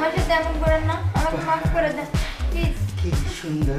আমার সাথে এমন করেন না, আমাকে মাফ করে দেন প্লিজ। কি সুন্দর।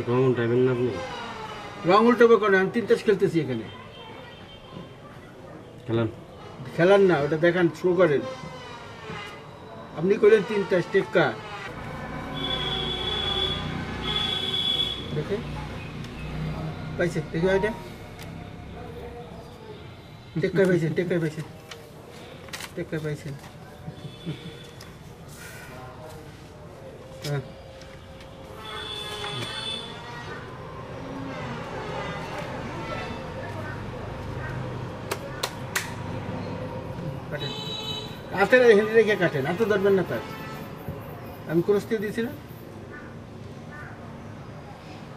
রং উল্টাবেন না আপনি? রং উল্টাবো কেন? আমি 3 তাস খেলতেছি এখানে। খেলান। খেলার না, ওটা দেখান, শো করেন। আপনি করলেন 3 তাস টেক্কা। দেখে পাইছে, দেখি এটা টেক্কা পাইছেন, টেক্কা পাইছেন, টেক্কা পাইছেন। হ্যাঁ কাটেন, হাতের হেঁটে রেখে কাটেন, এত ধরবেন না তার। আমি ক্রস দিয়ে দিয়েছি না?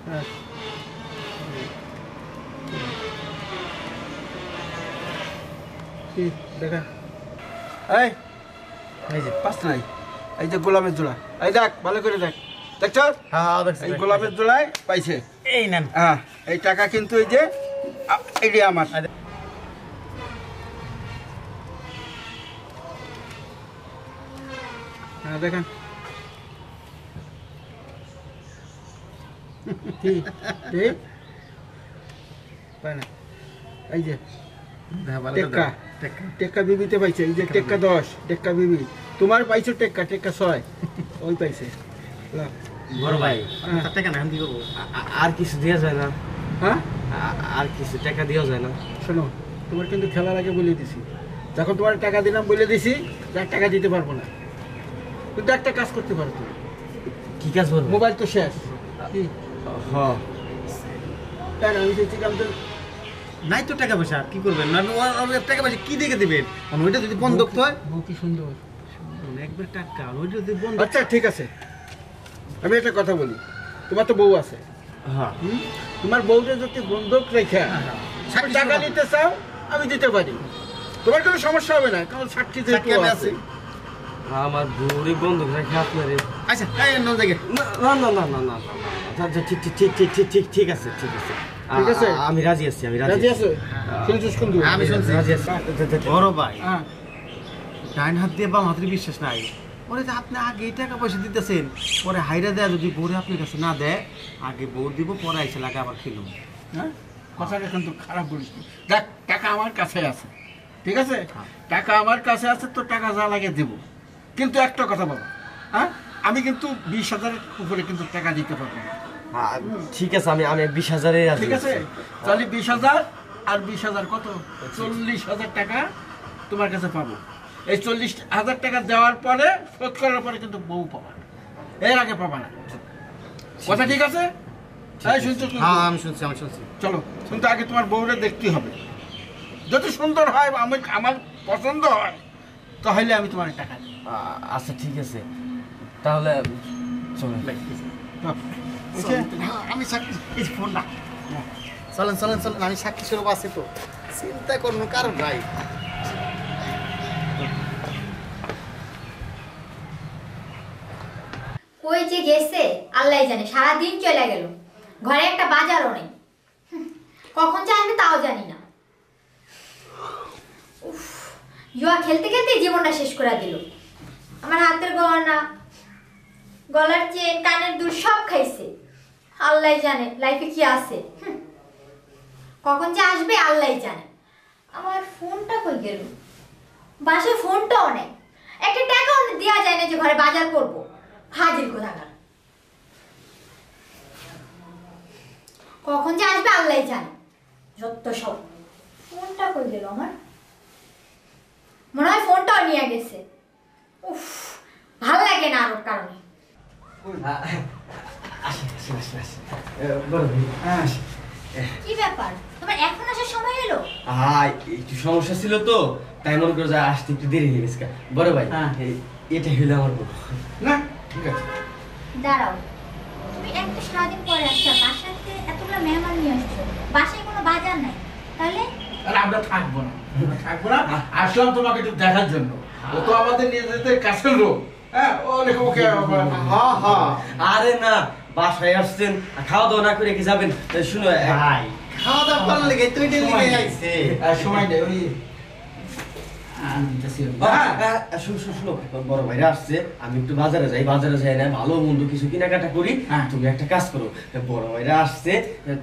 হ্যাঁ কি দেখা, এই এই যে 5 নাই, এই যে গোলামের জোড়া, এই দেখ ভালো করে দেখ, দেখছ? হ্যাঁ দেখছি। এই গোলামের জোড়ায় পাইছে। এই নেন। হ্যাঁ এই টাকা কিন্তু এই যে এটি আমার। হ্যাঁ দেখেন ঠিক পায় না। এই যে টেক্কা, টেক্কা বিবিতে পাইছে, এই যে টেক্কা 10, টেক্কা বিবি। তোমার পাইছো টেক্কা, টেক্কা 6 ওই পাইছে। বড় ভাই টাকা না আমি দেবো। আর কিছু দেওয়া যায় না? হ্যাঁ আর কিছু টাকা দেওয়া যায় না? শোনো, তোমার কিন্তু খেলার আগে বলে দিছি, যখন তোমার টাকা দিলাম বলে দিছি যে আর টাকা দিতে পারবো না, কিন্তু একটা কাজ করতে পারো তুমি। কি কাজ করবো? মোবাইল তো শেষ। কি হ্যাঁ কেন আমি চেয়েছিলাম তো নাই তো টাকা পয়সা, কি করবেন? না টাকা পয়সা কি দেখে দিবেন? ওইটা যদি বন্ধক হয়, বউ কি সুন্দর। একবার টাকা ওইটা যদি বন্ধ। আচ্ছা ঠিক আছে, আমি একটা কথা বলি, তোমার তো বউ আছে, হ্যাঁ তোমার বউটা যদি বন্ধক রেখে টাকা নিতে চাও আমি দিতে পারি, তোমার কোনো সমস্যা হবে না, কারণ সাক্ষী যেহেতু আছে। আমার বুড়ি বন্ধু রেখে আপনারে। আচ্ছা এই ন জায়গা। না না না না না না, আচ্ছা ঠিক ঠিক ঠিক ঠিক ঠিক ঠিক ঠিক আছে, ঠিক আছে, ঠিক আছে? আমি রাজি আছি, আমি রাজি রাজি আছো? শুনছিস কিন্তু আমি শুনছি। রাজি আছি। বড় ভাই, হ্যাঁ ডাইন হাত দিয়ে বাম হাতের বিশ্বাস নাই। ওরে যে আপনি আগে টাকা পয়সা দিতেছেন, পরে হাইরা দেয় যদি বউরে আপনার কাছে না দেয়, আগে বউ দিব, পরে আইসে লাগে আবার খেলো। হ্যাঁ কথাটা কিন্তু খারাপ বলিস না। দেখ টাকা আমার কাছে আছে, ঠিক আছে, টাকা আমার কাছে আছে, তো টাকা যা লাগে দেব, কিন্তু একটা কথা বাবা, হ্যাঁ আমি কিন্তু 20,000-এর উপরে কিন্তু টাকা দিতে পারবো না। ঠিক আছে, আমি আমি 20,000-এ রাজি ঠিক আছে, আছি। তাহলে 20,000 আর 20,000 কত, 40,000 টাকা তোমার কাছে পাবো। এই 40,000 টাকা দেওয়ার পরে, শোধ করার পরে কিন্তু বউ পাবা না, এর আগে পাবা না। কথা ঠিক আছে? হ্যাঁ শুনছো? হ্যাঁ আমি শুনছি, আমি শুনছি। চলো, কিন্তু আগে তোমার বউরে দেখতে হবে, যদি সুন্দর হয়, আমার পছন্দ হয়, তাহলে আমি তোমার টাকা দিই। আচ্ছা ঠিক আছে, তাহলে চলো। আমি সাক্ষী ফোন না। চলেন চলেন চলেন, আমি সাক্ষী স্বরূপ আছি তো, চিন্তা করবো কারণ নাই। কই যে গেছে আল্লাহ জানে, সারাদিন চলে গেল, ঘরে একটা বাজারও নেই, কখন যে আসবে তাও জানি না। উফ, জুয়া খেলতে খেলতে জীবনটা শেষ করে দিল। আমার হাতের গহনা, গলার চেন, কানের দুল সব খাইছে। আল্লাহ জানে লাইফে কি আছে, কখন যে আসবে আল্লাহ জানে। আমার ফোনটা কই গেল? বাসায় ফোনটাও নেই, একটা টাকাও দেওয়া যায় না যে ঘরে বাজার করবো। হাজির কোথাকার, কখন যে আসবে আল্লাহ জানে, যত সব। ফোনটা কই গেল আমার? মনে হয় ফোনটাও নিয়ে গেছে। উফ, ভাল লাগে না আরোর কারণে। কি ব্যাপার, তোমার এখন আসার সময় হলো? একটু সমস্যা ছিল তো, তাই মনে করো যে আসতে একটু দেরি হয়ে গেছে। বড় ভাই, এটা হইলো আমার বউ। না ঠিক আছে, দাঁড়াও, তুমি একটা সারাদিন পরে আসছো, বাসাতে এতগুলো মেহমান নিয়ে আসছো, বাসায় কোনো বাজার নাই, তাহলে? আর আমরা থাকবো না, আসলাম তোমাকে একটু দেখার জন্য, ও তো আমাদের নিজেদের কাছের লোক। হ্যাঁ, ওকে আরে না, বাসায় আসছেন, খাওয়া দাওয়া না করে কি যাবেন? শুনো ভাই খাওয়া দাওয়া করার লেগে তুই লেগে আইছে সময় নেই, ওই শুনো, বড় ভাইরা আসছে, আমি একটু বাজারে যাই না, ভালো মন্দ কিছু কেনাকাটা করি। তুমি একটা কাজ করো, বড় ভাইরা আসছে,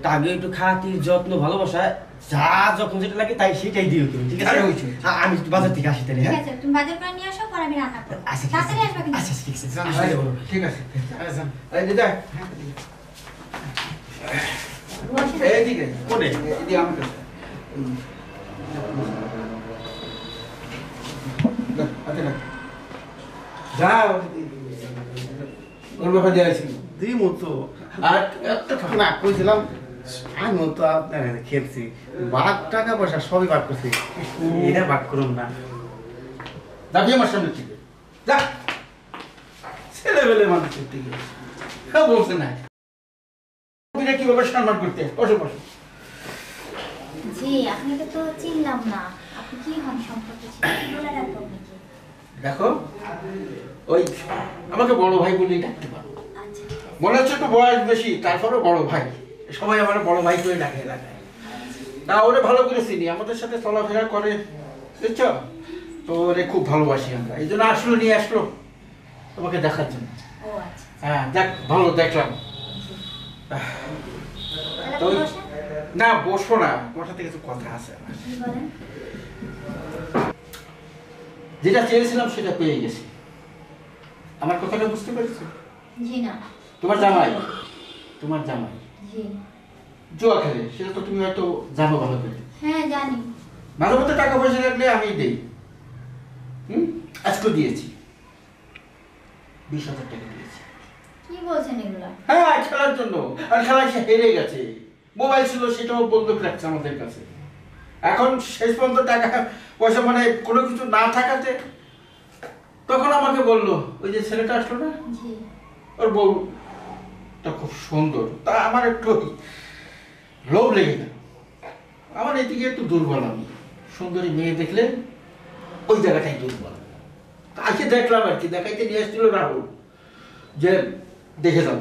তাকে একটু খাতির যত্ন ভালোবাসা যা যখন যেটা লাগে তাই সেটাই দিও তুমি, ঠিক আছে? আমি একটু বাজার থেকে আসি তাহলে। ঠিক আছে, তুমি বাজার করে নিয়ে আসো, পরে আমি রান্না করব। আচ্ছা তাড়াতাড়ি আসবে কিন্তু। আচ্ছা ঠিক আছে, ঠিক আছে। এই দিদা, এইদিকে কোনে, এদিকে আমার কাছে। যাও, ওর ব্যাপারে দিয়েছিল দিমু তো। আর না কইছিলাম আমিও তো আপনার খেলছি, বাঘ টাকা পয়সা সবই বাদ করছি, এটা বাদ করুন না। যাবি আমার সামনে থেকে, যা। ছেলেবেলে মানুষের দিকে হ্যাঁ বলছে না কিভাবে সম্মান করতে। বসো বসো। জি, আপনাকে তো চিনলাম না, আপনি কি হন সম্পর্কে বলে রাখবো আপনাকে। দেখো, ওই আমাকে বড় ভাই বলেই ডাকতে পারো। আচ্ছা, মনে হচ্ছে একটু বয়স বেশি, তারপরে বড় ভাই, সবাই আমার বড় ভাই করে ডাকে এলাকায়। তা ওরে ভালো করে চিনি, আমাদের সাথে চলাফেরা করে, বুঝছো তো? ওরে খুব ভালোবাসি আমরা, এই জন্য নিয়ে আসলো তোমাকে দেখার জন্য। ও আচ্ছা, হ্যাঁ, দেখ ভালো দেখলাম। তো না বসো না, তোমার সাথে কিছু কথা আছে। কি বলেন? যেটা চেয়েছিলাম সেটা পেয়ে গেছি। আমার কথাটা বুঝতে পেরেছো? জি না। তোমার জামাই জি। জুয়া খেলে, সেটা তো তুমি হয়তো জানো ভালো করে। হ্যাঁ জানি। মাঝে মধ্যে টাকা পয়সা লাগলে আমি দেই। আজকে দিয়েছি 20,000 টাকা দিয়েছি। কি বলছেন এগুলা? হ্যাঁ, খেলার জন্য। আর খেলায় সে হেরে গেছে। মোবাইল ছিল, সেটাও বন্ধক রাখছে আমাদের কাছে। এখন শেষ পর্যন্ত টাকা পয়সা মানে কোনো কিছু না থাকাতে তখন আমাকে বললো, ওই যে ছেলেটা আসলো না, জি। ওর বউটা খুব সুন্দর, তা আমার একটু লোভ লেগে গেল। আমার এদিকে একটু দুর্বল, আমি সুন্দরী মেয়ে দেখলে ওই জায়গাটাই দুর্বল। আজকে দেখলাম আর কি, দেখাইতে নিয়ে এসেছিল রাহুল, যে দেখে যাও,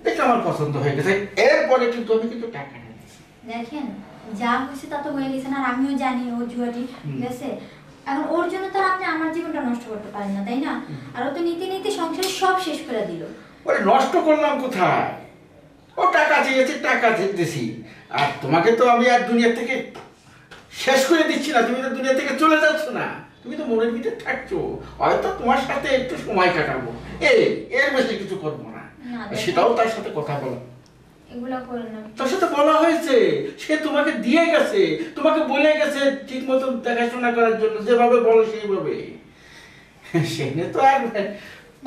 দেখে আমার পছন্দ হয়ে গেছে। এরপরে কিন্তু আমি টাকা নিয়েছি। দেখেন, যা হয়েছে তা তো হয়ে গেছে, আর আমিও জানি ও জুয়াটি গেছে। এখন ওর জন্য তো আপনি আমার জীবনটা নষ্ট করতে পারেন না, তাই না? আর ও তো নীতি নীতি সংসারে সব শেষ করে দিল। ওরে নষ্ট করলাম কোথায়? ও টাকা চেয়েছে, টাকা দিয়েছি। আর তোমাকে তো আমি আর দুনিয়া থেকে শেষ করে দিচ্ছি না, তুমি তো দুনিয়া থেকে চলে যাচ্ছ না, তুমি তো মনের ভিতরে থাকছো। হয়তো তোমার সাথে একটু সময় কাটাবো, এর বেশি কিছু করবো না। সেটাও তার সাথে কথা বলো। এগুলা করেন না। তার সাথে বলা হয়েছে, সে তোমাকে দিয়ে গেছে, তোমাকে বলে গেছে ঠিক মতো দেখাশোনা করার জন্য, যেভাবে বলো সেইভাবে। সেখানে তো আর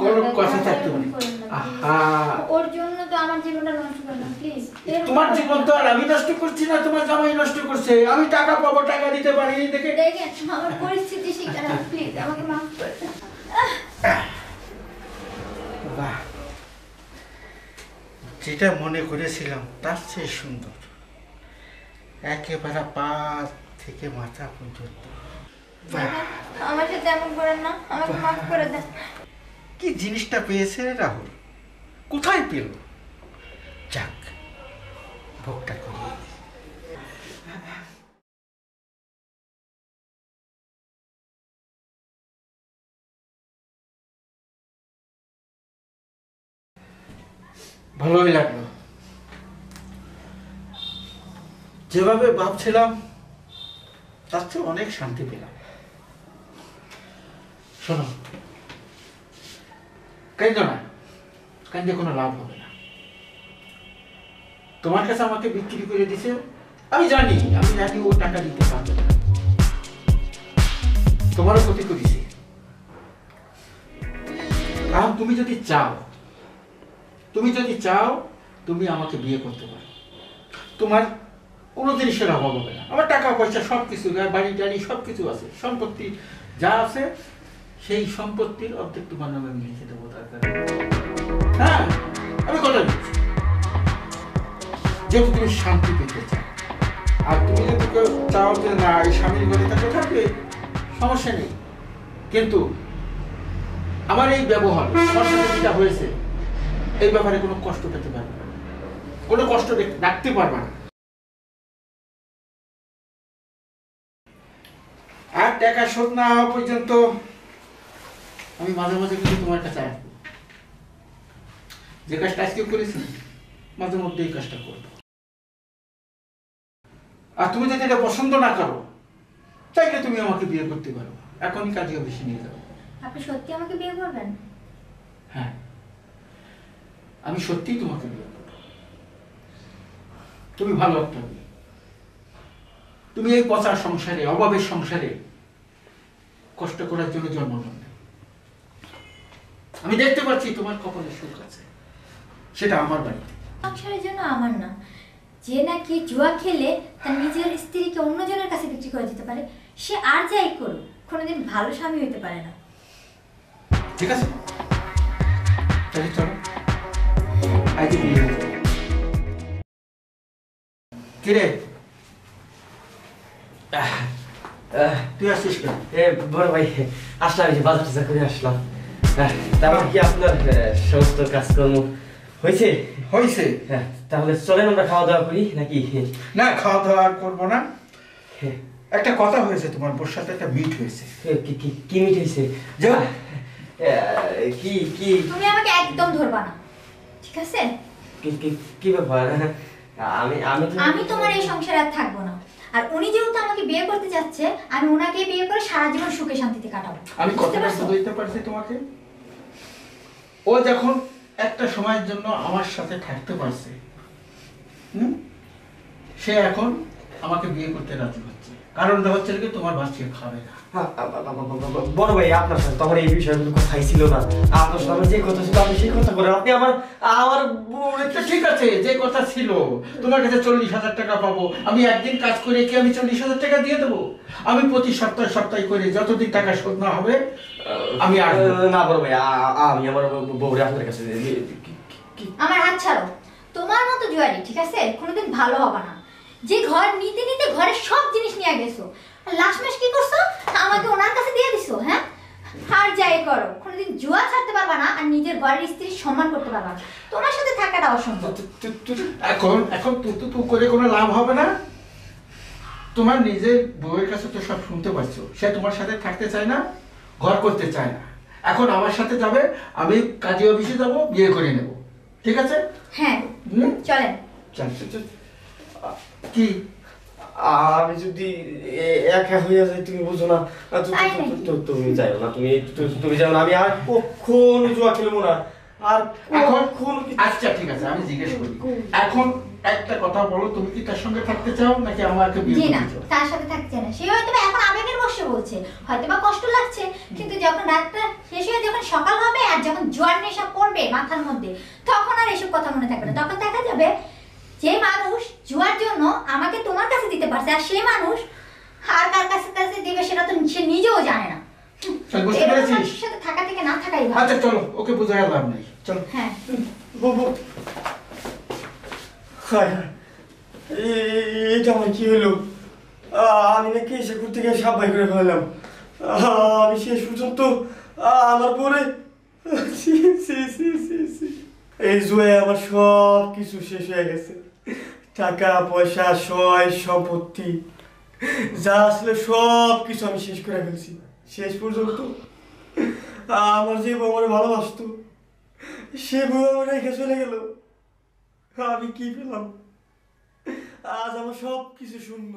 কোনো কথা থাকতে পারে। ওর জন্য তো আমার জীবনটা নষ্ট করেন না, প্লিজ। তোমার জীবন তো আর আমি নষ্ট করছি না, তোমার জামাই নষ্ট করছে। আমি টাকা পাবো, টাকা দিতে পারি দেখে। দেখেন আমার পরিস্থিতি শিকার, প্লিজ আমাকে মাফ করে দেন। বাহ, যেটা মনে করেছিলাম তার চেয়ে সুন্দর, একেবারে পা থেকে মাথা পর্যন্ত। আমার সাথে এমন করেন না, আমাকে মাফ করে দেন। কি জিনিসটা পেয়েছে রে রাহুল, কোথায় পেল? যাক, ভোগটা করি। ভালোই লাগলো, যেভাবে ভাবছিলাম তার চেয়ে অনেক শান্তি পেলাম। শোনো, কাঁদো না, কাঁদে কোনো লাভ হবে না। তোমার কাছে আমাকে বিক্রি করে দিছে, আমি জানি ও টাকা দিতে পারবে না। তোমারও ক্ষতি করেছি। কারণ তুমি যদি চাও তুমি আমাকে বিয়ে করতে পারো, তোমার কোনো জিনিসের অভাব হবে না। আমার টাকা পয়সা সবকিছু, বাড়ি টাড়ি সবকিছু আছে, সম্পত্তি যা আছে, সেই সম্পত্তির অর্ধেক তোমার নামে আমি লিখে দেবো। হ্যাঁ, আমি কথা দিচ্ছি, যেহেতু তুমি শান্তি পেতে চাও। আর তুমি যদি চাও যে না, এই স্বামীর ঘরে থাকবে, সমস্যা নেই, কিন্তু আমার এই ব্যবহার, আমার সাথে যেটা হয়েছে, এই ব্যাপারে কোনো কষ্ট পেতে পারবে না, কোনো কষ্ট রাখতে পারবে না। আর টাকা শোধ না হওয়া পর্যন্ত আমি মাঝে মাঝে কিন্তু তোমার কাছে আসবো। যে কাজটা আজকে করেছি, মাঝে মধ্যে এই কাজটা করবো। আর তুমি যদি এটা পছন্দ না করো, চাইলে তুমি আমাকে বিয়ে করতে পারো, এখনই কাজে বেশি নিয়ে যাবো। আপনি সত্যি আমাকে বিয়ে করবেন? হ্যাঁ, আমি সত্যিই তোমাকে বিয়ে করবো। তুমি ভালো একটা মেয়ে। তুমি এই পচার সংসারে, অভাবের সংসারে কষ্ট করার জন্য জন্মগ্রহণ। আমি দেখতে পাচ্ছি তোমার কপালে সুখ আছে, সেটা আমার বাড়িতে। সংসারের জন্য আমার না, যে নাকি জুয়া খেলে তার নিজের স্ত্রীকে অন্যজনের কাছে বিক্রি করে দিতে পারে, সে আর যাই করুক কোনোদিন ভালো স্বামী হইতে পারে না। ঠিক আছে, তাহলে চলো আজ বিয়ে হয়ে যাবে। কিরে তুই আসছিস কেন? বড় ভাই আসলাম, এই যে বাজার টাজার করে আসলাম। তারপর কি আপনার সমস্ত কাজকর্ম হয়েছে? হয়েছে। হ্যাঁ, তাহলে চলেন আমরা খাওয়া দাওয়া করি নাকি? না, খাওয়া দাওয়া আর করবো না। একটা কথা হয়েছে, তোমার বোর সাথে একটা মিট হয়েছে। কি মিট হয়েছে? যাও। কি কি তুমি আমাকে একদম ধরবা না, ঠিক আছে? কি ব্যাপার? আমি আমি আমি তোমার এই সংসারে আর থাকবো না। আর উনি যেহেতু আমাকে বিয়ে করতে যাচ্ছে, আমি ওনাকে বিয়ে করে সারা জীবন সুখে শান্তিতে কাটাবো। আমি বুঝতে কথাটা পারছো? বুঝতে পারছি তোমাকে। ও যখন একটা সময়ের জন্য আমার সাথে থাকতে পারছে, সে এখন আমাকে বিয়ে করতে রাজি হচ্ছে। কারণটা হচ্ছে কি, তোমার বাচ্চা খাবে না। বড় ভাই আপনার সাথে তোমার এই বিষয়গুলো কথাই ছিল না। আপনার সাথে আমার যে কথা ছিল আমি সেই কথা করে আপনি আমার আমার তো ঠিক আছে, যে কথা ছিল, তোমার কাছে 40,000 টাকা পাবো। আমি একদিন কাজ করে কি আমি 40,000 টাকা দিয়ে দেবো? আমি প্রতি সপ্তাহে করে যতদিন টাকা শোধ না হবে আমি আর না বড় ভাই, আমি আমার বউরে আপনার কাছে আমার হাত ছাড়ো। তোমার মতো জুয়ারি, ঠিক আছে, কোনোদিন ভালো হবে না। যে ঘর নিতে নিতে ঘরের সব জিনিস নিয়ে গেছো, লাস্ট মাস কি করছো? আমাকে ওনার কাছে দিয়ে দিছো। হ্যাঁ, আর যাই করো, কোনোদিন জুয়া ছাড়তে পারবা না, আর নিজের ঘরের স্ত্রীর সম্মান করতে পারবা না। তোমার সাথে থাকাটা অসম্ভব। এখন এখন তু করে কোনো লাভ হবে না। তোমার নিজের বউয়ের কাছে তো সব শুনতে পাচ্ছ, সে তোমার সাথে থাকতে চায় না, ঘর করতে চায় না। এখন আমার সাথে যাবে, আমি কাজী অফিসে যাবো, বিয়ে করে নেব। ঠিক আছে? হ্যাঁ, চলেন। কি আমি যদি একা হইয়া যাই, তুমি বুঝো না। তুমি যাও না, তুমি যাও না। আমি আর কখনো জুয়া খেলবো না। আর এখন আচ্ছা ঠিক আছে, আমি জিজ্ঞেস করি, এখন একটা কথা বলো, তুমি কি তার সঙ্গে থাকতে চাও নাকি আমাকে বিয়ে জি না, করতে চাও? তার সাথে থাকছে না। সে হয়তো এখন আবেগের বশে বলছে, হয়তো বা কষ্ট লাগছে, কিন্তু যখন রাতটা শেষ হয়ে যখন সকাল হবে আর যখন জোয়ার নেশা পড়বে মাথার মধ্যে, তখন আর এসব কথা মনে থাকবে না। তখন দেখা যাবে যে মানুষ জুয়ার জন্য আমাকে তোমার কাছে দিতে পারছে, আর সেই মানুষ আর কার কাছে কাছে দিবে সেটা তো সে নিজেও জানে না। বুঝতে পেরেছিস? মানুষের সাথে থাকা থেকে না থাকাই ভালো। আচ্ছা চলো, ওকে বোঝাই লাভ নেই, চলো। হ্যাঁ, এটা আমার কি হলো? আমি নাকি এসে ঘুরতে গিয়ে সাবাই করে ফেলাম। আমি শেষ পর্যন্ত আমার পরে এই জুয়ে আমার সব কিছু শেষ হয়ে গেছে। টাকা পয়সা, সয় সম্পত্তি যা আসলে সব কিছু আমি শেষ করে ফেলছি। শেষ পর্যন্ত আমার যে বউ আমার ভালোবাসতো, সে বউ আমার রেখে চলে গেল। আমি কি পেলাম? আজ আমার সব কিছু শূন্য।